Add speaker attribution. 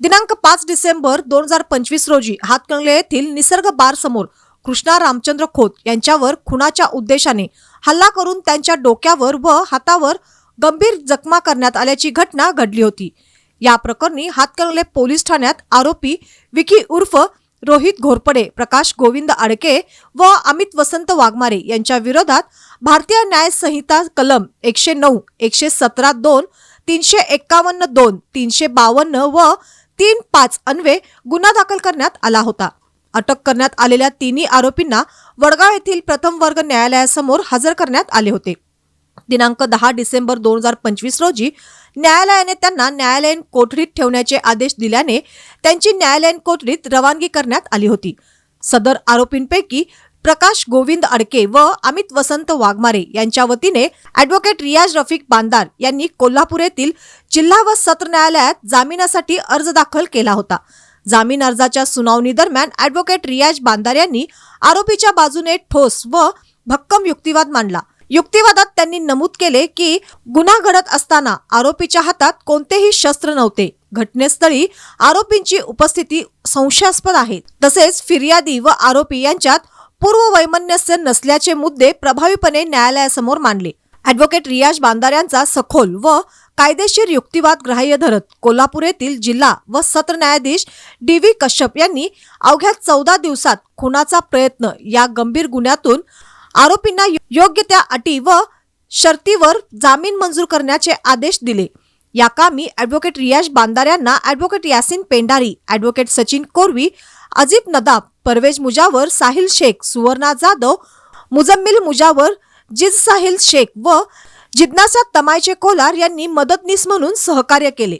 Speaker 1: दिनांक 5 डिसेंबर 2025 रोजी हातकणंगले येथील निसर्ग बार समोर कृष्णा रामचंद्र खोत यांच्यावर खुनाच्या उद्देशाने हल्ला करून त्यांच्या डोक्यावर व हातावर गंभीर जखमा करण्यात आल्याची घटना घडली होती। या प्रकरणी हातकणंगले पोलीस ठाण्यात आरोपी विकी उर्फ रोहित घोरपडे, प्रकाश गोविंद अडके व अमित वसंत वाघमारे यांच्या विरोधात भारतीय न्याय संहिता कलम 109, 117(2), 351(2), 352 व 3(5) अन्वये गुन्हा दाखल करण्यात आला होता। अटक करण्यात आलेल्या तिन्ही आरोपींना वडगाव येथील प्रथम वर्ग न्यायालयासमोर हजर करण्यात आले होते। दिनांक 10 डिसेंबर 2025 रोजी न्यायालयाने त्यांना न्यायालयीन कोठडीत ठेवण्याचे आदेश दिल्याने त्यांची न्यायालयीन कोठडीत रवानगी करण्यात आली होती। सदर आरोपींपैकी प्रकाश गोविंद अडके व अमित वसंत वाघमारे यांच्या वतीने ॲडव्होकेट रियाज रफिक बांदार यांनी कोल्हापूर येथील जिल्हा व सत्र न्यायालयात जामिनासाठी अर्ज दाखल केला होता। जामीन अर्जाच्या सुनावणी दरम्यान ॲडव्होकेट रियाज बांदार यांनी आरोपीच्या बाजूने ठोस व भक्कम युक्तिवाद मांडला। युक्तिवादात त्यांनी नमूद केले की गुन्हा घडत असताना आरोपीच्या हातात कोणतेही शस्त्र नव्हते, घटनास्थळी आरोपींची उपस्थिती संशयास्पद आहे, तसेच फिर्यादी व आरोपी यांच्यात पूर्व वैमनस्य नसल्याचे मुद्दे प्रभावीपणे न्यायालयासमोर मांडले। ॲडव्होकेट रियाज बांदार यांचा सखोल व कायदेशीर युक्तिवाद ग्राह्य धरत कोल्हापूर येथील जिल्हा व सत्र न्यायाधीश DV कश्यप यांनी अवघ्या 14 दिवसात खुनाचा प्रयत्न या गंभीर गुन्ह्यातून आरोपींना योग्य त्या अटी व शर्तीवर जामीन मंजूर करण्याचे आदेश दिले। या कामी ॲडव्होकेट रियाज बांदार यांना ॲडव्होकेट यासिन पेंढारी, ॲडव्होकेट सचिन कोरवी, अजिब नदाब, परवेज मुजावर, साहिल शेख, सुवर्णा जाधव, मुजम्मिल मुजावर, जिज साहिल शेख व जिज्ञासा तमायचे कोलार यांनी मदतनीस म्हणून सहकार्य केले।